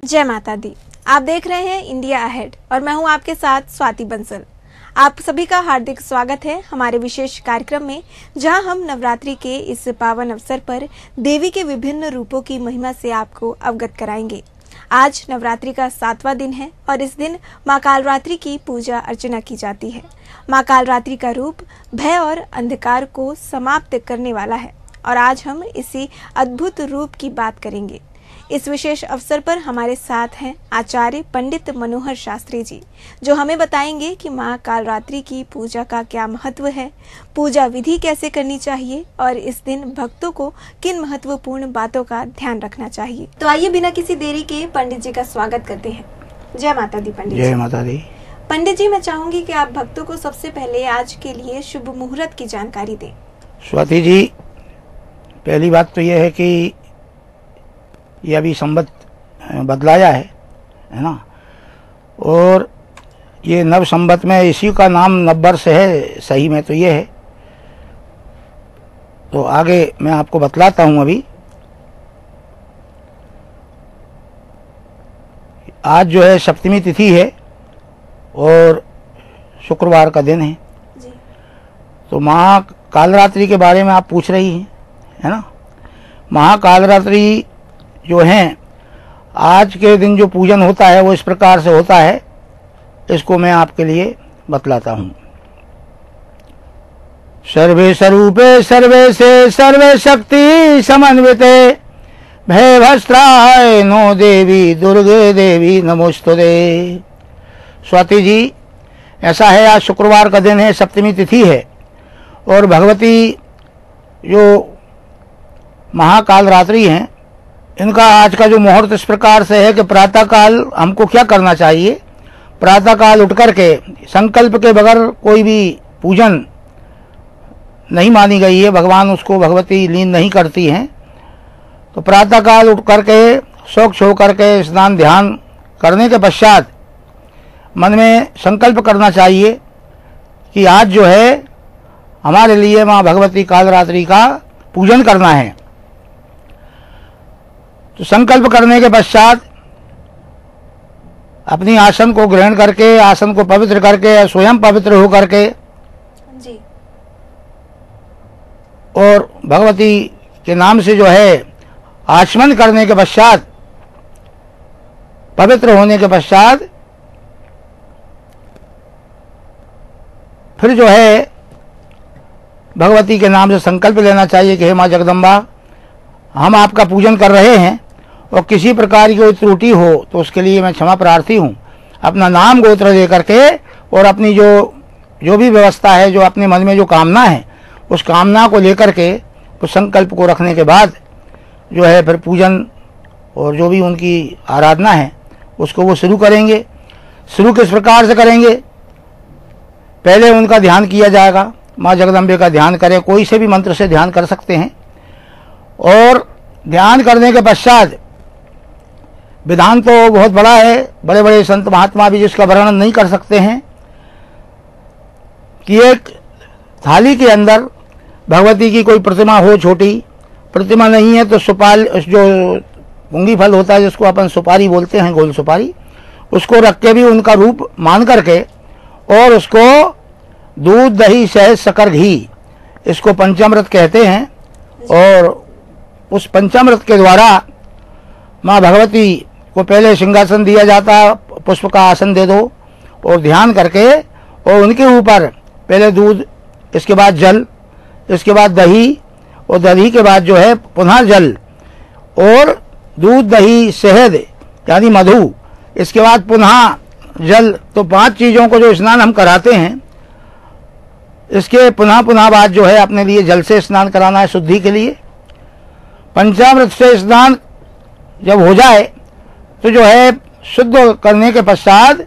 जय माता दी। आप देख रहे हैं इंडिया अहेड और मैं हूं आपके साथ स्वाति बंसल। आप सभी का हार्दिक स्वागत है हमारे विशेष कार्यक्रम में, जहां हम नवरात्रि के इस पावन अवसर पर देवी के विभिन्न रूपों की महिमा से आपको अवगत कराएंगे। आज नवरात्रि का 7वां दिन है और इस दिन मां कालरात्रि की पूजा अर्चना की जाती है। मां कालरात्रि का रूप भय और अंधकार को समाप्त करने वाला है और आज हम इसी अद्भुत रूप की बात करेंगे। इस विशेष अवसर पर हमारे साथ हैं आचार्य पंडित मनोहर शास्त्री जी, जो हमें बताएंगे कि मां कालरात्रि की पूजा का क्या महत्व है, पूजा विधि कैसे करनी चाहिए और इस दिन भक्तों को किन महत्वपूर्ण बातों का ध्यान रखना चाहिए। तो आइए बिना किसी देरी के पंडित जी का स्वागत करते हैं। जय माता दी पंडित जी। जय माता दी। पंडित जी, मैं चाहूंगी कि आप भक्तों को सबसे पहले आज के लिए शुभ मुहूर्त की जानकारी दें। स्वाति जी, पहली बात तो यह है कि ये अभी संवत बदलाया है ना, और ये नव संवत में इसी का नाम नववर्ष है, सही में तो ये है। तो आगे मैं आपको बतलाता हूँ। अभी आज जो है सप्तमी तिथि है और शुक्रवार का दिन है जी। तो महाकालरात्रि के बारे में आप पूछ रही हैं, है ना। महाकालरात्रि जो हैं, आज के दिन जो पूजन होता है वो इस प्रकार से होता है, इसको मैं आपके लिए बतलाता हूँ। सर्वे स्वरूपे सर्वे से सर्वे शक्ति समन्विते भयभस्त्राय नो देवी दुर्गे देवी नमोस्तुते। स्वाति जी, ऐसा है, आज शुक्रवार का दिन है, सप्तमी तिथि है और भगवती जो महाकालरात्रि हैं, इनका आज का जो मुहूर्त इस प्रकार से है कि प्रातःकाल हमको क्या करना चाहिए। प्रातःकाल उठ करके संकल्प के बगैर कोई भी पूजन नहीं मानी गई है, भगवान उसको भगवती लीन नहीं करती हैं। तो प्रातःकाल उठ करके स्वच्छ होकर के स्नान ध्यान करने के पश्चात मन में संकल्प करना चाहिए कि आज जो है हमारे लिए माँ भगवती कालरात्रि का पूजन करना है। तो संकल्प करने के पश्चात अपनी आसन को ग्रहण करके, आसन को पवित्र करके, स्वयं पवित्र हो करके जी, और भगवती के नाम से जो है आचमन करने के पश्चात, पवित्र होने के पश्चात फिर जो है भगवती के नाम से संकल्प लेना चाहिए कि हे माँ जगदम्बा, हम आपका पूजन कर रहे हैं और किसी प्रकार की कोई त्रुटि हो तो उसके लिए मैं क्षमा प्रार्थी हूँ। अपना नाम गोत्र दे करके और अपनी जो भी व्यवस्था है, जो अपने मन में जो कामना है, उस कामना को लेकर के, उस संकल्प को रखने के बाद जो है फिर पूजन और जो भी उनकी आराधना है उसको वो शुरू करेंगे। शुरू किस प्रकार से करेंगे? पहले उनका ध्यान किया जाएगा, माँ जगदम्बे का ध्यान करें, कोई से भी मंत्र से ध्यान कर सकते हैं। और ध्यान करने के पश्चात विधान तो बहुत बड़ा है, बड़े बड़े संत महात्मा भी जिसका वर्णन नहीं कर सकते हैं, कि एक थाली के अंदर भगवती की कोई प्रतिमा हो, छोटी प्रतिमा नहीं है तो सुपारी, जो मूंगी फल होता है जिसको अपन सुपारी बोलते हैं, गोल सुपारी, उसको रख के भी उनका रूप मान करके और उसको दूध दही शहद शक्कर घी, इसको पंचामृत कहते हैं, और उस पंचामृत के द्वारा माँ भगवती को पहले सिंहासन दिया जाता, पुष्प का आसन दे दो और ध्यान करके, और उनके ऊपर पहले दूध, इसके बाद जल, इसके बाद दही, और दही के बाद जो है पुनः जल, और दूध दही शहद यानी मधु, इसके बाद पुनः जल। तो 5 चीज़ों को जो स्नान हम कराते हैं, इसके पुनः बाद जो है अपने लिए जल से स्नान कराना है शुद्धि के लिए। पंचामृत से स्नान जब हो जाए तो जो है शुद्ध करने के पश्चात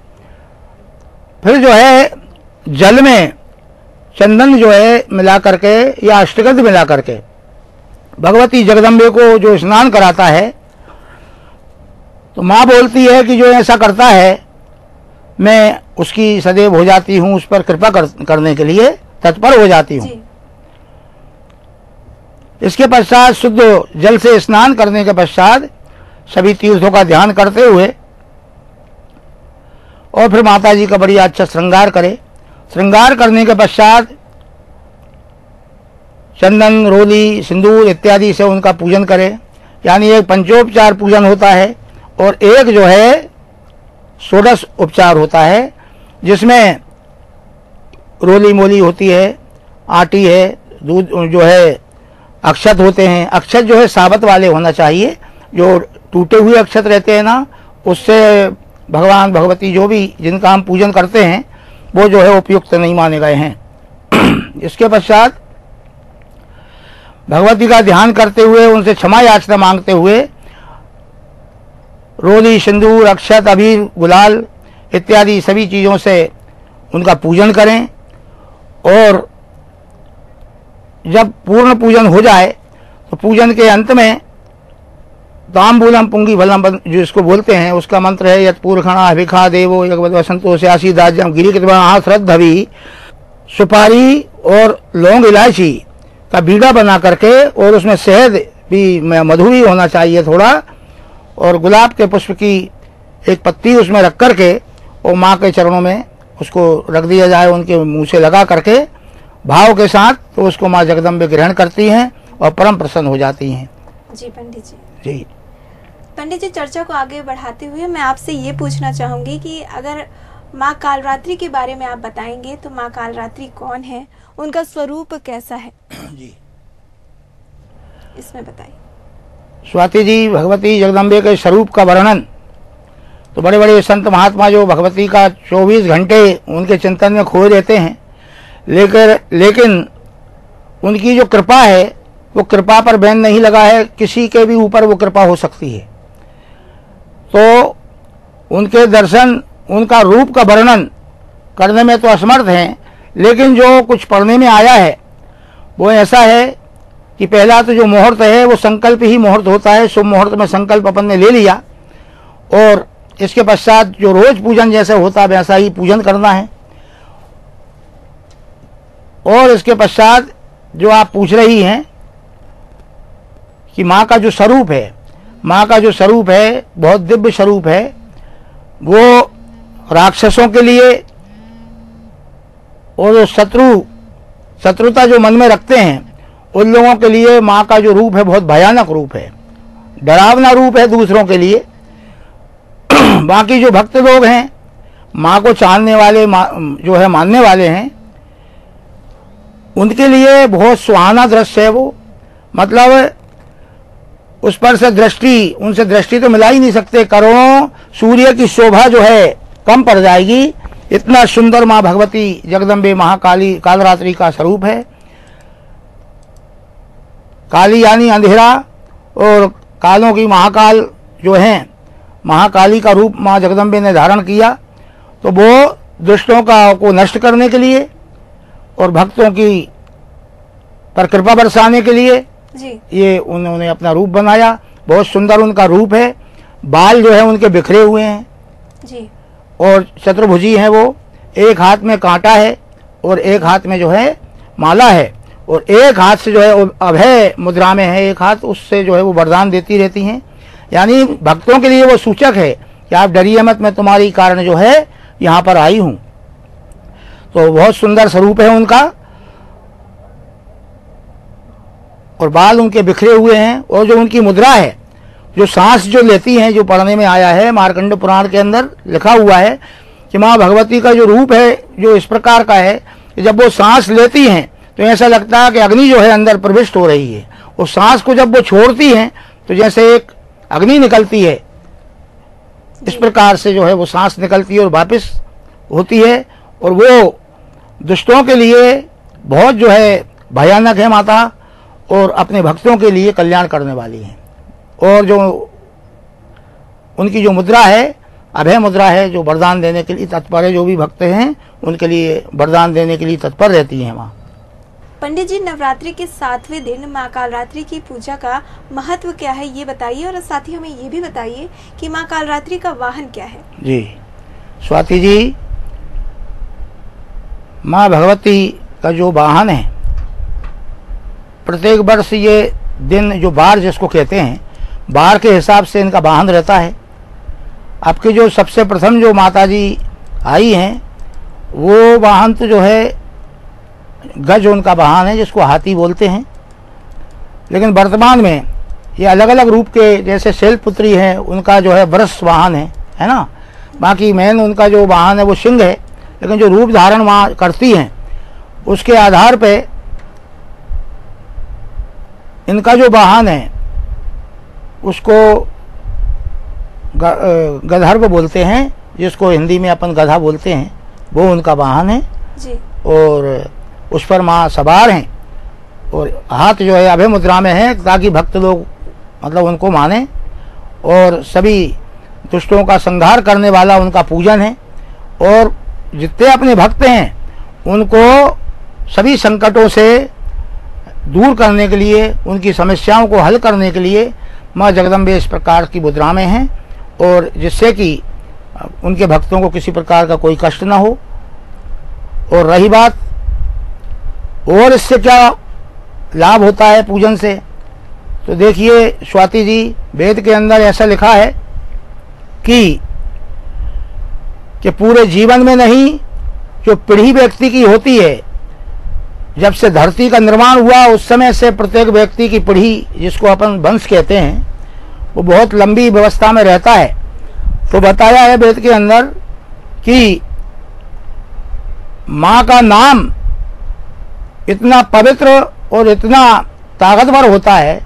फिर जो है जल में चंदन जो है मिला करके या अष्टगंध मिला करके भगवती जगदम्बे को जो स्नान कराता है, तो माँ बोलती है कि जो ऐसा करता है मैं उसकी सदैव हो जाती हूँ, उस पर कृपा करने के लिए तत्पर हो जाती हूँ। इसके पश्चात शुद्ध जल से स्नान करने के पश्चात सभी तीर्थों का ध्यान करते हुए और फिर माता जी का बढ़िया अच्छा श्रृंगार करे। श्रृंगार करने के पश्चात चंदन, रोली, सिंदूर इत्यादि से उनका पूजन करें। यानी एक पंचोपचार पूजन होता है और एक जो है षोडश उपचार होता है, जिसमें रोली मोली होती है, आटी है, दूध जो है, अक्षत होते हैं। अक्षत जो है साबत वाले होना चाहिए, जो टूटे हुए अक्षत रहते हैं ना, उससे भगवान भगवती जो भी जिनका हम पूजन करते हैं वो जो है उपयुक्त नहीं माने गए हैं। इसके पश्चात भगवती का ध्यान करते हुए उनसे क्षमा याचना मांगते हुए रोली, सिंदूर, अक्षत, अबीर, गुलाल इत्यादि सभी चीज़ों से उनका पूजन करें। और जब पूर्ण पूजन हो जाए तो पूजन के अंत में तांबूलम पुंगी फलम जो इसको बोलते हैं, उसका मंत्र है यत्पूर्खणा अभिखा देवो यज्ञवसंतो स्यासी दाज्यम गिरी श्रद्धवी। सुपारी और लौंग इलायची का बीड़ा बना करके और उसमें शहद भी, मधु भी होना चाहिए थोड़ा, और गुलाब के पुष्प की एक पत्ती उसमें रख करके और माँ के चरणों में उसको रख दिया जाए, उनके मुंह से लगा करके भाव के साथ, तो उसको माँ जगदम्बे ग्रहण करती हैं और परम प्रसन्न हो जाती हैं। जी पंडित जी। जी पंडित जी, चर्चा को आगे बढ़ाते हुए मैं आपसे ये पूछना चाहूंगी कि अगर माँ कालरात्रि के बारे में आप बताएंगे तो माँ कालरात्रि कौन है, उनका स्वरूप कैसा है? जी इसमें बताइए। स्वाति जी, भगवती जगदम्बे के स्वरूप का वर्णन तो बड़े बड़े संत महात्मा जो भगवती का 24 घंटे उनके चिंतन में खोए रहते हैं, लेकिन उनकी जो कृपा है वो कृपा पर बैन नहीं लगा है, किसी के भी ऊपर वो कृपा हो सकती है। तो उनके दर्शन, उनका रूप का वर्णन करने में तो असमर्थ हैं, लेकिन जो कुछ पढ़ने में आया है वो ऐसा है कि पहला तो जो मुहूर्त है वो संकल्प ही मुहूर्त होता है। शुभ मुहूर्त में संकल्प अपन ने ले लिया और इसके पश्चात जो रोज पूजन जैसे होता है वैसा ही पूजन करना है। और इसके पश्चात जो आप पूछ रही हैं कि माँ का जो स्वरूप है, माँ का जो स्वरूप है बहुत दिव्य स्वरूप है। वो राक्षसों के लिए और जो शत्रुता जो मन में रखते हैं उन लोगों के लिए माँ का जो रूप है बहुत भयानक रूप है, डरावना रूप है दूसरों के लिए। बाकी जो भक्त लोग हैं, माँ को चाहने वाले, जो है मानने वाले हैं, उनके लिए बहुत सुहाना दृश्य है वो। मतलब उस पर से दृष्टि, उनसे दृष्टि तो मिला ही नहीं सकते, करोड़ों सूर्य की शोभा जो है कम पड़ जाएगी, इतना सुंदर माँ भगवती जगदम्बे महाकाली कालरात्रि का स्वरूप है। काली यानी अंधेरा और कालों की महाकाल जो हैं, महाकाली का रूप माँ जगदम्बे ने धारण किया, तो वो दुष्टों को नष्ट करने के लिए और भक्तों की पर कृपा बरसाने के लिए जी। ये उन्होंने अपना रूप बनाया। बहुत सुंदर उनका रूप है। बाल जो है उनके बिखरे हुए हैं जी। और चतुर्भुजी हैं वो, एक हाथ में कांटा है और एक हाथ में जो है माला है और एक हाथ से जो है अभय मुद्रा में है एक हाथ, उससे जो है वो वरदान देती रहती हैं। यानी भक्तों के लिए वो सूचक है कि आप डरिए मत, मैं तुम्हारी कारण जो है यहाँ पर आई हूँ। तो बहुत सुंदर स्वरूप है उनका और बाल उनके बिखरे हुए हैं। और जो उनकी मुद्रा है, जो सांस जो लेती हैं, जो पढ़ने में आया है मार्कंड पुराण के अंदर लिखा हुआ है कि माँ भगवती का जो रूप है जो इस प्रकार का है कि जब वो सांस लेती हैं तो ऐसा लगता है कि अग्नि जो है अंदर प्रविष्ट हो रही है। और सांस को जब वो छोड़ती हैं तो जैसे एक अग्नि निकलती है, इस प्रकार से जो है वो सांस निकलती है और वापस होती है। और वो दुष्टों के लिए बहुत जो है भयानक है माता और अपने भक्तों के लिए कल्याण करने वाली है। और जो उनकी जो मुद्रा है अभय मुद्रा है, जो वरदान देने के लिए तत्पर है, जो भी भक्त हैं उनके लिए वरदान देने के लिए तत्पर रहती हैं माँ। पंडित जी, नवरात्रि के 7वें दिन माँ कालरात्रि की पूजा का महत्व क्या है ये बताइए, और साथ ही हमें ये भी बताइए कि माँ कालरात्रि का वाहन क्या है। जी स्वाति जी, माँ भगवती का जो वाहन है, प्रत्येक वर्ष ये दिन जो बार जिसको कहते हैं बार के हिसाब से इनका वाहन रहता है। आपके जो सबसे प्रथम जो माता जी आई हैं वो वाहन तो जो है गज उनका वाहन है, जिसको हाथी बोलते हैं। लेकिन वर्तमान में ये अलग अलग रूप के, जैसे शैलपुत्री है उनका जो है वृष वाहन है ना। बाकी मेन उनका जो वाहन है वो सिंह है, लेकिन जो रूप धारण वहाँ करती हैं उसके आधार पे इनका जो वाहन है उसको गधर्व बोलते हैं, जिसको हिंदी में अपन गधा बोलते हैं, वो उनका वाहन है जी। और उस पर माँ सवार हैं और हाथ जो है अभय मुद्रा में है, ताकि भक्त लोग मतलब उनको माने। और सभी दुष्टों का संहार करने वाला उनका पूजन है। और जितने अपने भक्त हैं उनको सभी संकटों से दूर करने के लिए, उनकी समस्याओं को हल करने के लिए माँ जगदम्बे इस प्रकार की मुद्रा में हैं, और जिससे कि उनके भक्तों को किसी प्रकार का कोई कष्ट ना हो। और रही बात और इससे क्या लाभ होता है पूजन से, तो देखिए स्वाति जी, वेद के अंदर ऐसा लिखा है कि पूरे जीवन में नहीं, जो पीढ़ी व्यक्ति की होती है, जब से धरती का निर्माण हुआ उस समय से प्रत्येक व्यक्ति की पीढ़ी, जिसको अपन वंश कहते हैं, वो बहुत लंबी व्यवस्था में रहता है। तो बताया है वेद के अंदर कि माँ का नाम इतना पवित्र और इतना ताकतवर होता है,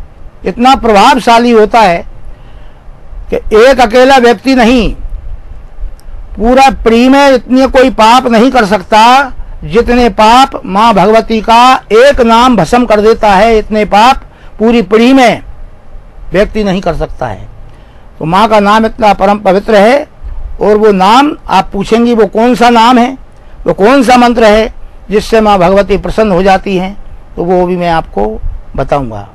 इतना प्रभावशाली होता है कि एक अकेला व्यक्ति नहीं, पूरा पीढ़ी में इतने कोई पाप नहीं कर सकता जितने पाप माँ भगवती का एक नाम भस्म कर देता है। इतने पाप पूरी पीढ़ी में व्यक्ति नहीं कर सकता है। तो माँ का नाम इतना परम पवित्र है। और वो नाम आप पूछेंगी वो कौन सा नाम है, वो कौन सा मंत्र है जिससे माँ भगवती प्रसन्न हो जाती हैं, तो वो भी मैं आपको बताऊंगा।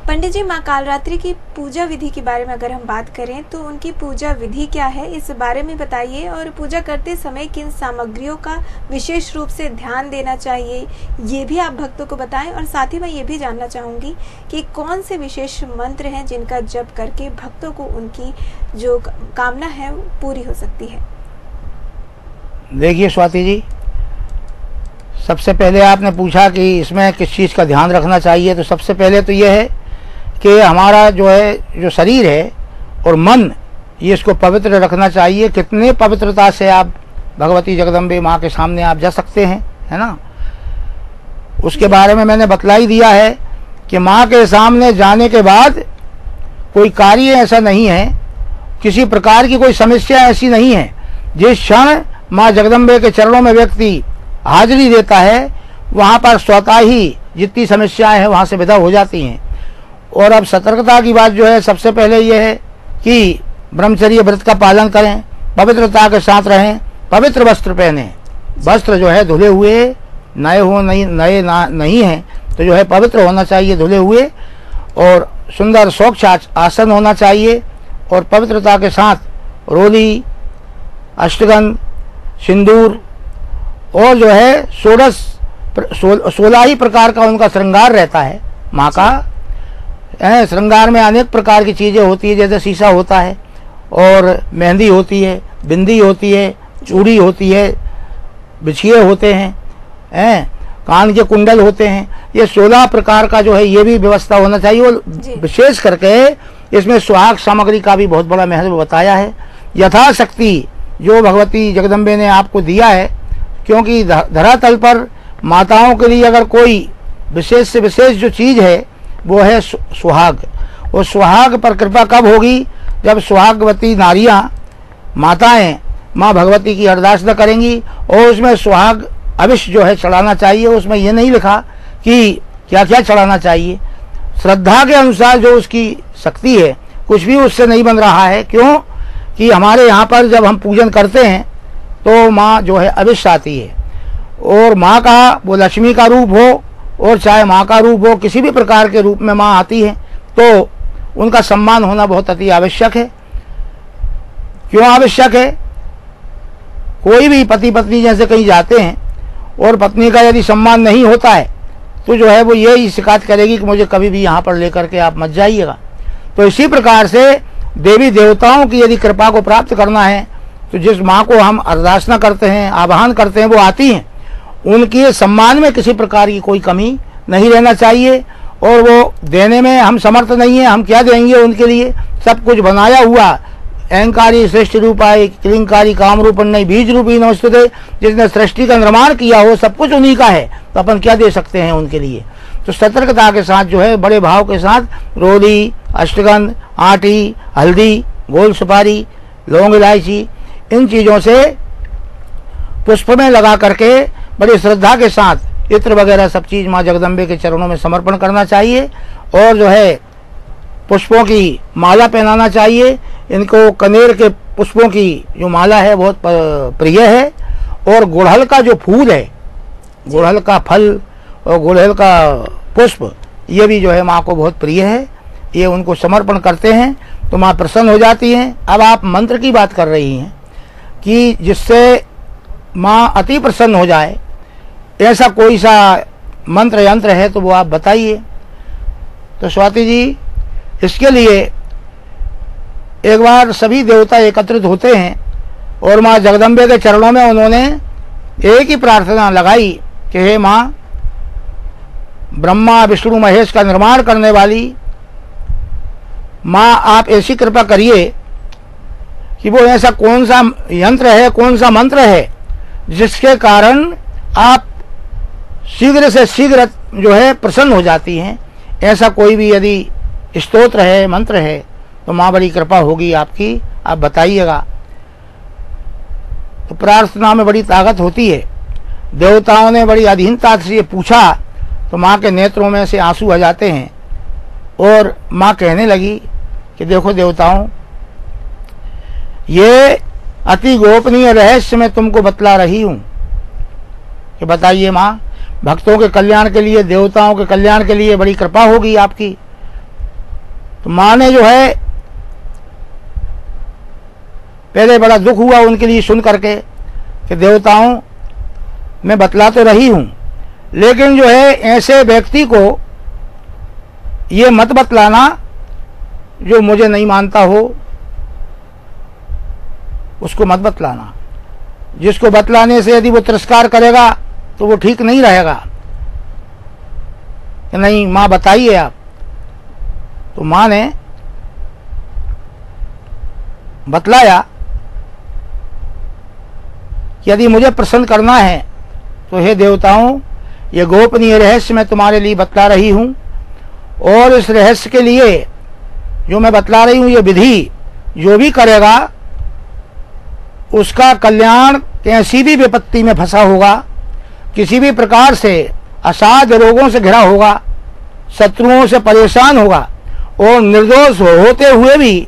पंडित जी, माँ कालरात्रि की पूजा विधि के बारे में अगर हम बात करें तो उनकी पूजा विधि क्या है, इस बारे में बताइए। और पूजा करते समय किन सामग्रियों का विशेष रूप से ध्यान देना चाहिए, ये भी आप भक्तों को बताएं। और साथ ही मैं ये भी जानना चाहूँगी कि कौन से विशेष मंत्र हैं जिनका जप करके भक्तों को उनकी जो कामना है वो पूरी हो सकती है। देखिए स्वाति जी, सबसे पहले आपने पूछा कि इसमें किस चीज़ का ध्यान रखना चाहिए, तो सबसे पहले तो ये है कि हमारा जो है, जो शरीर है और मन, ये इसको पवित्र रखना चाहिए। कितने पवित्रता से आप भगवती जगदम्बे माँ के सामने आप जा सकते हैं, है ना। उसके बारे में मैंने बतला ही दिया है कि माँ के सामने जाने के बाद कोई कार्य ऐसा नहीं है, किसी प्रकार की कोई समस्या ऐसी नहीं है। जिस क्षण माँ जगदम्बे के चरणों में व्यक्ति हाजिरी देता है, वहाँ पर स्वतः ही जितनी समस्याएं हैं वहाँ से विदा हो जाती हैं। और अब सतर्कता की बात जो है, सबसे पहले ये है कि ब्रह्मचर्य व्रत का पालन करें, पवित्रता के साथ रहें, पवित्र वस्त्र पहने। वस्त्र जो है धुले हुए नए हो नए नहीं हैं, तो जो है पवित्र होना चाहिए, धुले हुए। और सुंदर स्वच्छ आसन होना चाहिए। और पवित्रता के साथ रोली, अष्टगंध, सिंदूर और जो है 16 ही प्रकार का उनका श्रृंगार रहता है। माँ का श्रृंगार में अनेक प्रकार की चीज़ें होती है, जैसे शीशा होता है और मेहंदी होती है, बिंदी होती है, चूड़ी होती है, बिछिए होते हैं, कान के कुंडल होते हैं। ये 16 प्रकार का जो है ये भी व्यवस्था होना चाहिए। और विशेष करके इसमें सुहाग सामग्री का भी बहुत बड़ा महत्व बताया है। यथाशक्ति जो भगवती जगदम्बे ने आपको दिया है, क्योंकि धरातल पर माताओं के लिए अगर कोई विशेष से विशेष जो चीज़ है वो है सुहाग। और सुहाग पर कृपा कब होगी, जब सुहागवती नारियां माताएं माँ भगवती की अरदास करेंगी। और उसमें सुहाग अविष्य जो है चढ़ाना चाहिए। उसमें ये नहीं लिखा कि क्या क्या चढ़ाना चाहिए, श्रद्धा के अनुसार जो उसकी शक्ति है, कुछ भी उससे नहीं बन रहा है। क्यों कि हमारे यहाँ पर जब हम पूजन करते हैं तो माँ जो है अविष्य आती है। और माँ का वो लक्ष्मी का रूप हो और चाहे माँ का रूप हो, किसी भी प्रकार के रूप में माँ आती है, तो उनका सम्मान होना बहुत अति आवश्यक है। क्यों आवश्यक है, कोई भी पति पत्नी जैसे कहीं जाते हैं और पत्नी का यदि सम्मान नहीं होता है तो जो है वो यही शिकायत करेगी कि मुझे कभी भी यहाँ पर लेकर के आप मत जाइएगा। तो इसी प्रकार से देवी देवताओं की यदि कृपा को प्राप्त करना है तो जिस माँ को हम अरदासना करते हैं, आवाहन करते हैं, वो आती हैं, उनके सम्मान में किसी प्रकार की कोई कमी नहीं रहना चाहिए। और वो देने में हम समर्थ नहीं है, हम क्या देंगे उनके लिए, सब कुछ बनाया हुआ अहंकारी सृष्टि रूपाय क्लिंकारी काम रूपन्नय बीज रूपी नमस्तुते, जिसने सृष्टि का निर्माण किया हो सब कुछ उन्हीं का है, तो अपन क्या दे सकते हैं उनके लिए। तो सतर्कता के साथ जो है बड़े भाव के साथ रोली, अष्टगंध, आटी, हल्दी, गोल सुपारी, लौंग, इलायची, इन चीज़ों से पुष्प में लगा करके बड़ी श्रद्धा के साथ इत्र वगैरह सब चीज़ माँ जगदम्बे के चरणों में समर्पण करना चाहिए। और जो है पुष्पों की माला पहनाना चाहिए। इनको कनेर के पुष्पों की जो माला है बहुत प्रिय है। और गुड़हल का जो फूल है, गुड़हल का फल और गुड़हल का पुष्प, ये भी जो है माँ को बहुत प्रिय है। ये उनको समर्पण करते हैं तो माँ प्रसन्न हो जाती हैं। अब आप मंत्र की बात कर रही हैं कि जिससे माँ अति प्रसन्न हो जाए, ऐसा कोई सा मंत्र यंत्र है तो वो आप बताइए। तो स्वाति जी, इसके लिए एक बार सभी देवता एकत्रित होते हैं और माँ जगदम्बे के चरणों में उन्होंने एक ही प्रार्थना लगाई कि हे माँ, ब्रह्मा विष्णु महेश का निर्माण करने वाली माँ, आप ऐसी कृपा करिए कि वो ऐसा कौन सा यंत्र है, कौन सा मंत्र है जिसके कारण आप शीघ्र से शीघ्र जो है प्रसन्न हो जाती हैं। ऐसा कोई भी यदि स्तोत्र है, मंत्र है, तो माँ बड़ी कृपा होगी आपकी, आप बताइएगा। तो प्रार्थना में बड़ी ताकत होती है। देवताओं ने बड़ी अधीनता से ये पूछा तो माँ के नेत्रों में से आंसू आ जाते हैं और माँ कहने लगी कि देखो देवताओं, ये अति गोपनीय रहस्य मैं तुमको बतला रही हूँ कि बताइए माँ, भक्तों के कल्याण के लिए, देवताओं के कल्याण के लिए बड़ी कृपा होगी आपकी। तो माँ ने जो है पहले बड़ा दुख हुआ उनके लिए सुन करके कि देवताओं, मैं बतला तो रही हूँ, लेकिन जो है ऐसे व्यक्ति को ये मत बतलाना जो मुझे नहीं मानता हो, उसको मत बतलाना। जिसको बतलाने से यदि वो तिरस्कार करेगा तो वो ठीक नहीं रहेगा। कि नहीं माँ बताइए आप। तो माँ ने बतलाया कि यदि मुझे प्रसन्न करना है तो हे देवताओं, ये गोपनीय रहस्य मैं तुम्हारे लिए बतला रही हूँ। और इस रहस्य के लिए जो मैं बतला रही हूँ, ये विधि जो भी करेगा उसका कल्याण कैसी भी विपत्ति में फंसा होगा, किसी भी प्रकार से असाध्य रोगों से घिरा होगा, शत्रुओं से परेशान होगा और निर्दोष होते हुए भी,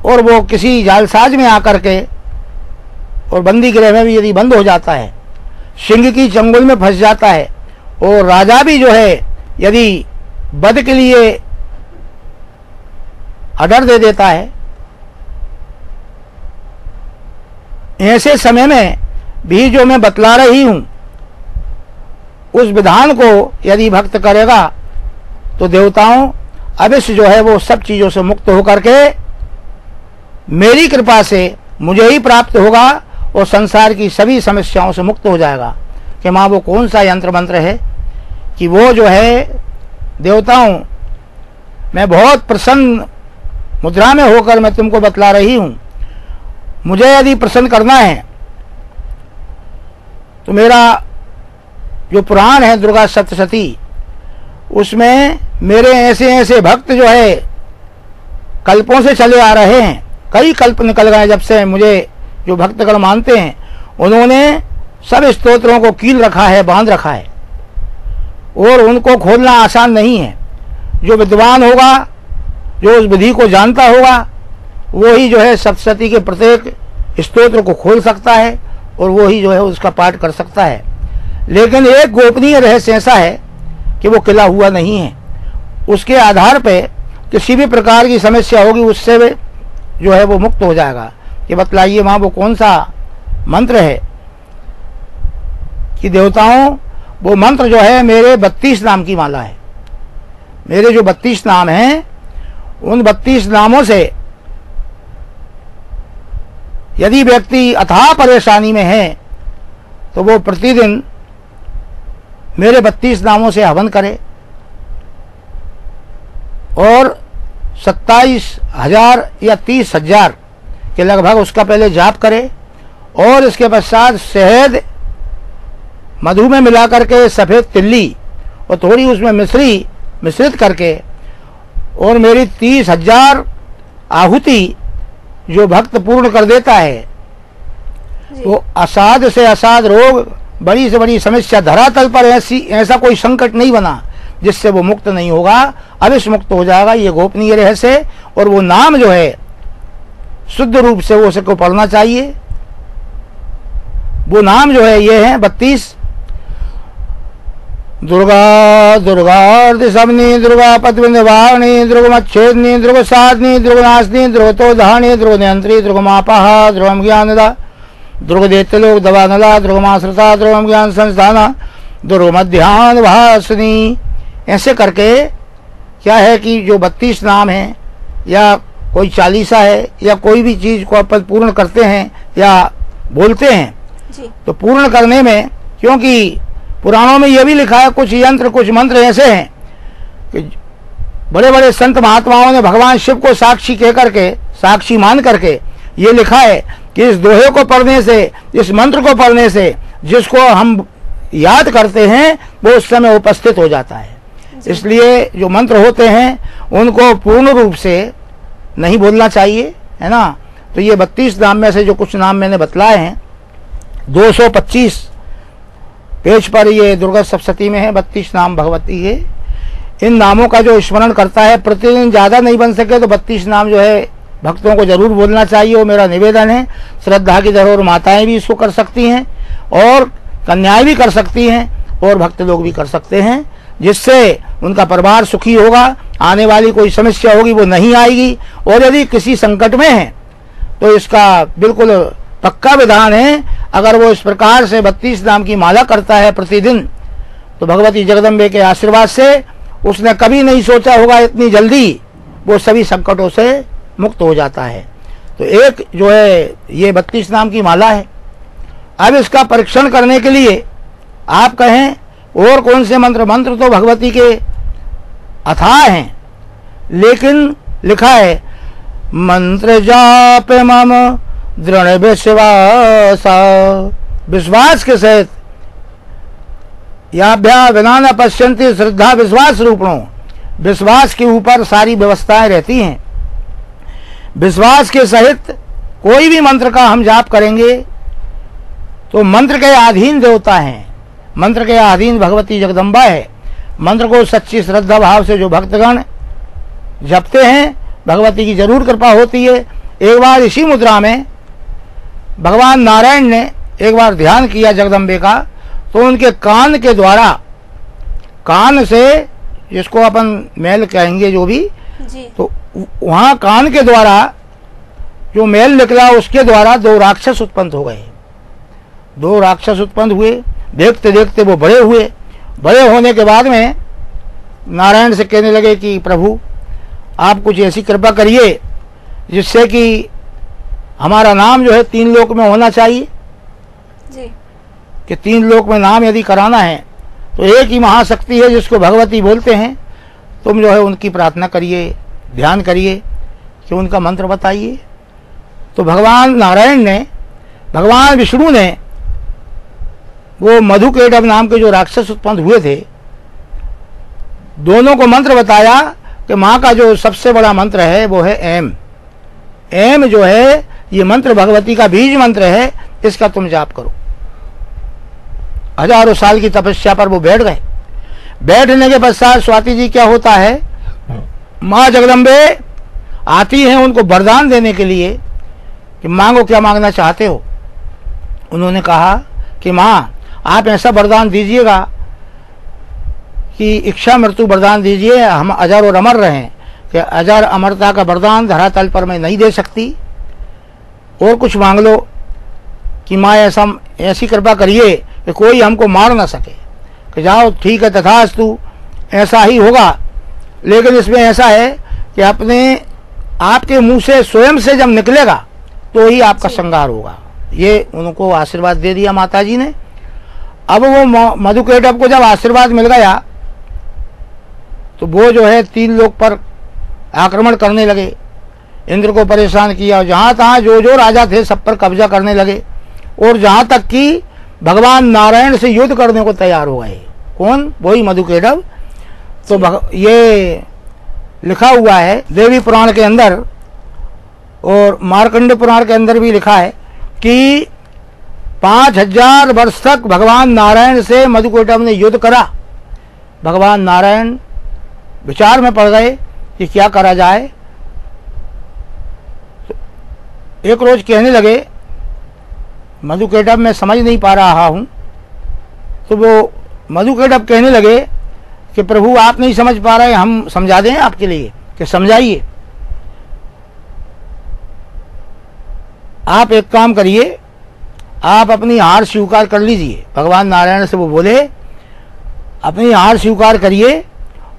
और वो किसी जालसाज में आकर के और बंदी गृह में भी यदि बंद हो जाता है, सिंह की चंगुल में फंस जाता है, और राजा भी जो है यदि वध के लिए ऑर्डर दे देता है, ऐसे समय में भी जो मैं बतला रही हूं उस विधान को यदि भक्त करेगा तो देवताओं अवश्य जो है वो सब चीजों से मुक्त होकर के मेरी कृपा से मुझे ही प्राप्त होगा और संसार की सभी समस्याओं से मुक्त हो जाएगा। कि माँ वो कौन सा यंत्र मंत्र है कि वो जो है देवताओं, मैं बहुत प्रसन्न मुद्रा में होकर मैं तुमको बतला रही हूं। मुझे यदि प्रसन्न करना है तो मेरा जो पुराण है दुर्गा सप्तशती, उसमें मेरे ऐसे ऐसे भक्त जो है कल्पों से चले आ रहे हैं, कई कल्प निकल गए जब से मुझे जो भक्तगण मानते हैं, उन्होंने सब स्तोत्रों को कील रखा है, बांध रखा है, और उनको खोलना आसान नहीं है। जो विद्वान होगा, जो उस विधि को जानता होगा, वो ही जो है सप्तशती के प्रत्येक स्तोत्र को खोल सकता है और वो ही जो है उसका पाठ कर सकता है। लेकिन एक गोपनीय रहस्य ऐसा है कि वो किला हुआ नहीं है। उसके आधार पे किसी भी प्रकार की समस्या होगी उससे जो है वो मुक्त हो जाएगा। कि बतलाइए माँ वो कौन सा मंत्र है कि देवताओं वो मंत्र जो है मेरे 32 नाम की माला है। मेरे जो 32 नाम हैं, उन 32 नामों से यदि व्यक्ति अथाह परेशानी में है तो वो प्रतिदिन मेरे 32 नामों से हवन करे और 27,000 या 30,000 के लगभग उसका पहले जाप करे और इसके पश्चात शहद मधु में मिला करके सफ़ेद तिल्ली और थोड़ी उसमें मिश्री मिश्रित करके और मेरी 30,000 आहुति जो भक्त पूर्ण कर देता है, वो असाध से असाध रोग, बड़ी से बड़ी समस्या, धरातल पर ऐसा कोई संकट नहीं बना जिससे वो मुक्त नहीं होगा, अवश्य मुक्त हो जाएगा। ये गोपनीय रहस्य। और वो नाम जो है शुद्ध रूप से वो उसको पढ़ना चाहिए। वो नाम जो है ये है 32। दुर्गा दुर्गा सबनी, दुर्गा पद्मनिवारणी, दुर्गमच्छेदनी, दुर्गसाधनी, दुर्गनाशनी, दुर्गतोधानी, दुर्गनियंत्री, दुर्गमापहा, दुर्गम ज्ञानदा, दुर्गदेत्यलोक दवानला, दुर्गमाश्रिता, दुर्गम ज्ञान संस्थाना, दुर्गमध्यान भासनी। ऐसे करके क्या है कि जो 32 नाम हैं या कोई चालीसा है या कोई भी चीज को अपन पूर्ण करते हैं या बोलते हैं जी। तो पूर्ण करने में, क्योंकि पुराणों में यह भी लिखा है, कुछ यंत्र कुछ मंत्र ऐसे हैं कि बड़े बड़े संत महात्माओं ने भगवान शिव को साक्षी कह करके, साक्षी मान करके ये लिखा है कि इस दोहे को पढ़ने से, इस मंत्र को पढ़ने से जिसको हम याद करते हैं वो उस समय उपस्थित हो जाता है। इसलिए जो मंत्र होते हैं उनको पूर्ण रूप से नहीं बोलना चाहिए, है ना। तो ये 32 नाम में से जो कुछ नाम मैंने बतलाए हैं, 225 पेज पर ये दुर्गा सप्तशती में है, 32 नाम भगवती के। इन नामों का जो स्मरण करता है, प्रतिदिन ज़्यादा नहीं बन सके तो 32 नाम जो है भक्तों को जरूर बोलना चाहिए, वो मेरा निवेदन है। श्रद्धा की धरोहर माताएं भी इसको कर सकती हैं और कन्याएं भी कर सकती हैं और भक्त लोग भी कर सकते हैं, जिससे उनका परिवार सुखी होगा, आने वाली कोई समस्या होगी वो नहीं आएगी। और यदि किसी संकट में है तो इसका बिल्कुल पक्का विधान है, अगर वो इस प्रकार से 32 नाम की माला करता है प्रतिदिन, तो भगवती जगदम्बे के आशीर्वाद से उसने कभी नहीं सोचा होगा इतनी जल्दी वो सभी संकटों से मुक्त हो जाता है। तो एक जो है ये 32 नाम की माला है। अब इसका परीक्षण करने के लिए आप कहें और कौन से मंत्र, मंत्र तो भगवती के अथाह हैं, लेकिन लिखा है मंत्र जाप मम दृढ़ विश्वास, विश्वास के सहित याभ्या विना न पश्यन्ति, श्रद्धा विश्वास रूपणों, विश्वास के ऊपर सारी व्यवस्थाएं रहती हैं। विश्वास के सहित कोई भी मंत्र का हम जाप करेंगे तो मंत्र के अधीन देवता हैं, मंत्र के अधीन भगवती जगदम्बा है। मंत्र को सच्ची श्रद्धा भाव से जो भक्तगण जपते हैं, भगवती की जरूर कृपा होती है। एक बार इसी मुद्रा में भगवान नारायण ने एक बार ध्यान किया जगदम्बे का, तो उनके कान के द्वारा, कान से जिसको अपन मैल कहेंगे जो भी जी। तो वहाँ कान के द्वारा जो मैल निकला उसके द्वारा 2 राक्षस उत्पन्न हो गए। 2 राक्षस उत्पन्न हुए, देखते देखते वो बड़े हुए। बड़े होने के बाद में नारायण से कहने लगे कि प्रभु आप कुछ ऐसी कृपा करिए जिससे कि हमारा नाम जो है 3 लोक में होना चाहिए जी। कि 3 लोक में नाम यदि कराना है तो एक ही महाशक्ति है जिसको भगवती बोलते हैं, तुम जो है उनकी प्रार्थना करिए, ध्यान करिए कि उनका मंत्र बताइए। तो भगवान नारायण ने, भगवान विष्णु ने वो मधुकेटभ नाम के जो राक्षस उत्पन्न हुए थे, दोनों को मंत्र बताया कि माँ का जो सबसे बड़ा मंत्र है वो है एम। एम जो है ये मंत्र भगवती का बीज मंत्र है, इसका तुम जाप करो। हजारों साल की तपस्या पर वो बैठ गए। बैठने के पश्चात स्वाति जी क्या होता है, माँ जगदम्बे आती हैं उनको वरदान देने के लिए कि मांगो क्या मांगना चाहते हो। उन्होंने कहा कि माँ आप ऐसा वरदान दीजिएगा कि इच्छा मृत्यु वरदान दीजिए, हम अजर और अमर रहें। कि अजर अमरता का वरदान धरातल पर मैं नहीं दे सकती, और कुछ मांग लो कि माँ ऐसी कृपा करिए कि कोई हमको मार ना सके। कि जाओ ठीक है तथास्तु, ऐसा ही होगा। लेकिन इसमें ऐसा है कि अपने आपके मुंह से स्वयं से जब निकलेगा तो ही आपका श्रृंगार होगा। ये उनको आशीर्वाद दे दिया माता जी ने। अब वो मधुकैटभ को जब आशीर्वाद मिल गया तो वो जो है 3 लोक पर आक्रमण करने लगे, इंद्र को परेशान किया, और जहाँ तहाँ जो जो राजा थे सब पर कब्जा करने लगे, और जहाँ तक कि भगवान नारायण से युद्ध करने को तैयार हो गए। कौन? वही मधुकैटभ। तो ये लिखा हुआ है देवी पुराण के अंदर और मार्कंड पुराण के अंदर भी लिखा है कि 5000 वर्ष तक भगवान नारायण से मधुकैटभ ने युद्ध करा। भगवान नारायण विचार में पड़ गए कि क्या करा जाए। तो एक रोज कहने लगे, मधुकैटभ मैं समझ नहीं पा रहा हूं। तो वो मधुकैटभ कहने लगे कि प्रभु आप नहीं समझ पा रहे, हम समझा दें आपके लिए, कि समझाइए। आप एक काम करिए, आप अपनी हार स्वीकार कर लीजिए। भगवान नारायण से वो बोले, अपनी हार स्वीकार करिए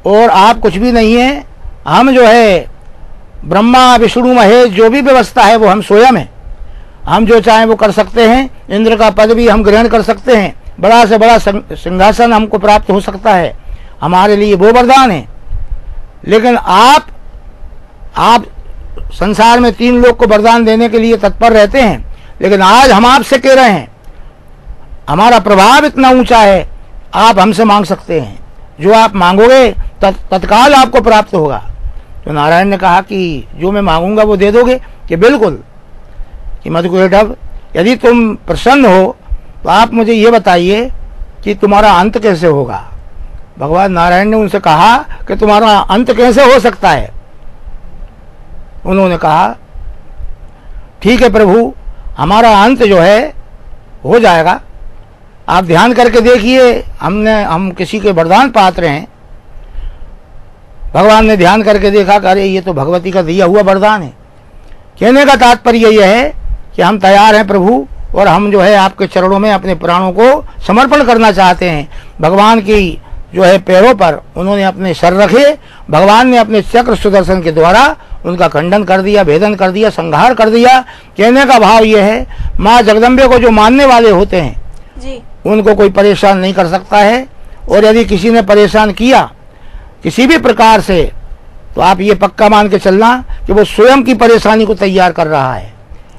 और आप कुछ भी नहीं है, हम जो है ब्रह्मा विष्णु महेश जो भी व्यवस्था है वो हम स्वयं हैं, हम जो चाहें वो कर सकते हैं। इंद्र का पद भी हम ग्रहण कर सकते हैं, बड़ा से बड़ा सिंहासन हमको प्राप्त हो सकता है, हमारे लिए वो वरदान है। लेकिन आप संसार में 3 लोग को वरदान देने के लिए तत्पर रहते हैं, लेकिन आज हम आपसे कह रहे हैं, हमारा प्रभाव इतना ऊंचा है, आप हमसे मांग सकते हैं, जो आप मांगोगे तत्काल आपको प्राप्त होगा। तो नारायण ने कहा कि जो मैं मांगूंगा वो दे दोगे? कि बिल्कुल। कि मधुकैटभ यदि तुम प्रसन्न हो तो आप मुझे ये बताइए कि तुम्हारा अंत कैसे होगा। भगवान नारायण ने उनसे कहा कि तुम्हारा अंत कैसे हो सकता है। उन्होंने कहा ठीक है प्रभु, हमारा अंत जो है हो जाएगा, आप ध्यान करके देखिए, हम किसी के वरदान पात्र हैं। भगवान ने ध्यान करके देखा कि अरे ये तो भगवती का दिया हुआ वरदान है। कहने का तात्पर्य यह है कि हम तैयार हैं प्रभु, और हम जो है आपके चरणों में अपने प्राणों को समर्पण करना चाहते हैं। भगवान की जो है पैरों पर उन्होंने अपने सर रखे, भगवान ने अपने चक्र सुदर्शन के द्वारा उनका खंडन कर दिया, भेदन कर दिया, संहार कर दिया। कहने का भाव यह है, माँ जगदम्बे को जो मानने वाले होते हैं जी, उनको कोई परेशान नहीं कर सकता है। और यदि किसी ने परेशान किया किसी भी प्रकार से, तो आप ये पक्का मान के चलना कि वो स्वयं की परेशानी को तैयार कर रहा है।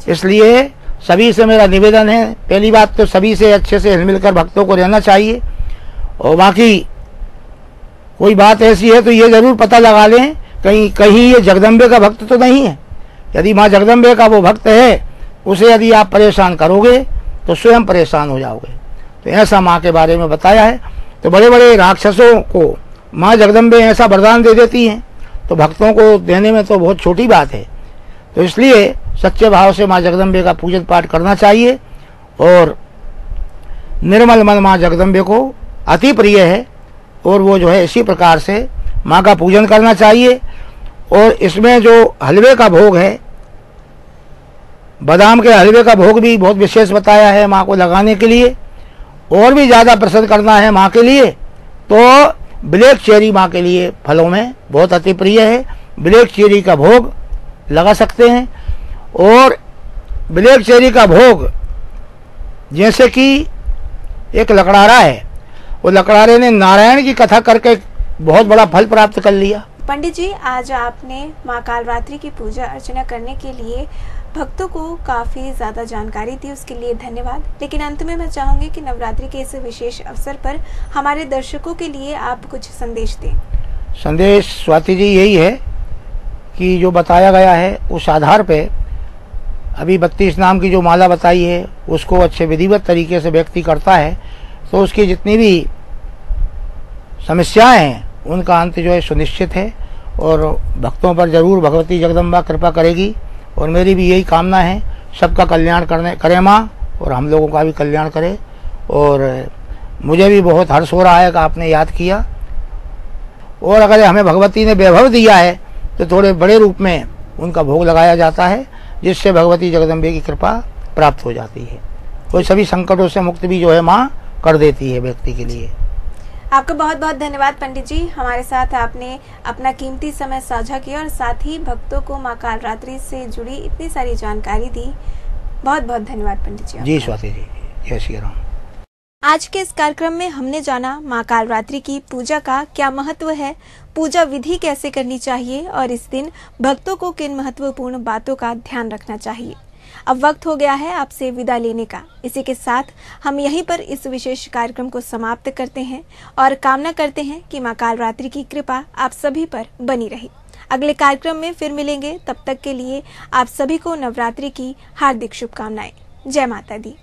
इसलिए सभी से मेरा निवेदन है, पहली बात तो सभी से अच्छे से मिलकर भक्तों को रहना चाहिए, और बाकी कोई बात ऐसी है तो ये जरूर पता लगा लें कहीं ये जगदम्बे का भक्त तो नहीं है। यदि माँ जगदम्बे का वो भक्त है, उसे यदि आप परेशान करोगे तो स्वयं परेशान हो जाओगे। तो ऐसा माँ के बारे में बताया है। तो बड़े बड़े राक्षसों को माँ जगदम्बे ऐसा वरदान दे देती हैं, तो भक्तों को देने में तो बहुत छोटी बात है। तो इसलिए सच्चे भाव से माँ जगदम्बे का पूजन पाठ करना चाहिए, और निर्मल मन माँ जगदम्बे को अति प्रिय है, और वो जो है इसी प्रकार से माँ का पूजन करना चाहिए। और इसमें जो हलवे का भोग है, बादाम के हलवे का भोग भी बहुत विशेष बताया है माँ को लगाने के लिए। और भी ज़्यादा प्रसन्न करना है माँ के लिए तो ब्लैक चेरी माँ के लिए फलों में बहुत अति प्रिय है। ब्लैक चेरी का भोग लगा सकते हैं। और ब्लैक चेरी का भोग, जैसे कि एक लकड़ारा है, वो लकड़ारे ने नारायण की कथा करके बहुत बड़ा फल प्राप्त कर लिया। पंडित जी, आज आपने माँ कालरात्रि की पूजा अर्चना करने के लिए भक्तों को काफ़ी ज़्यादा जानकारी दी, उसके लिए धन्यवाद। लेकिन अंत में मैं चाहूँगी कि नवरात्रि के इस विशेष अवसर पर हमारे दर्शकों के लिए आप कुछ संदेश दें। संदेश स्वाति जी यही है कि जो बताया गया है उस आधार पे अभी 32 नाम की जो माला बताई है उसको अच्छे विधिवत तरीके से व्यक्ति करता है तो उसकी जितनी भी समस्याएं हैं उनका अंत जो है सुनिश्चित है। और भक्तों पर जरूर भगवती जगदम्बा कृपा करेगी। और मेरी भी यही कामना है, सबका कल्याण करे माँ, और हम लोगों का भी कल्याण करे। और मुझे भी बहुत हर्ष हो रहा है कि आपने याद किया। और अगर हमें भगवती ने वैभव दिया है तो थोड़े बड़े रूप में उनका भोग लगाया जाता है, जिससे भगवती जगदम्बे की कृपा प्राप्त हो जाती है। तो सभी संकटों से मुक्त भी जो है माँ कर देती है व्यक्ति के लिए। आपका बहुत बहुत धन्यवाद पंडित जी, हमारे साथ आपने अपना कीमती समय साझा किया और साथ ही भक्तों को मां कालरात्रि से जुड़ी इतनी सारी जानकारी दी। बहुत बहुत धन्यवाद पंडित जी। जी स्वाति जी, जय श्री राम। आज के इस कार्यक्रम में हमने जाना मां कालरात्रि की पूजा का क्या महत्व है, पूजा विधि कैसे करनी चाहिए और इस दिन भक्तों को किन महत्वपूर्ण बातों का ध्यान रखना चाहिए। अब वक्त हो गया है आपसे विदा लेने का। इसी के साथ हम यहीं पर इस विशेष कार्यक्रम को समाप्त करते हैं और कामना करते हैं कि मां कालरात्रि की कृपा आप सभी पर बनी रहे। अगले कार्यक्रम में फिर मिलेंगे, तब तक के लिए आप सभी को नवरात्रि की हार्दिक शुभकामनाएं। जय माता दी।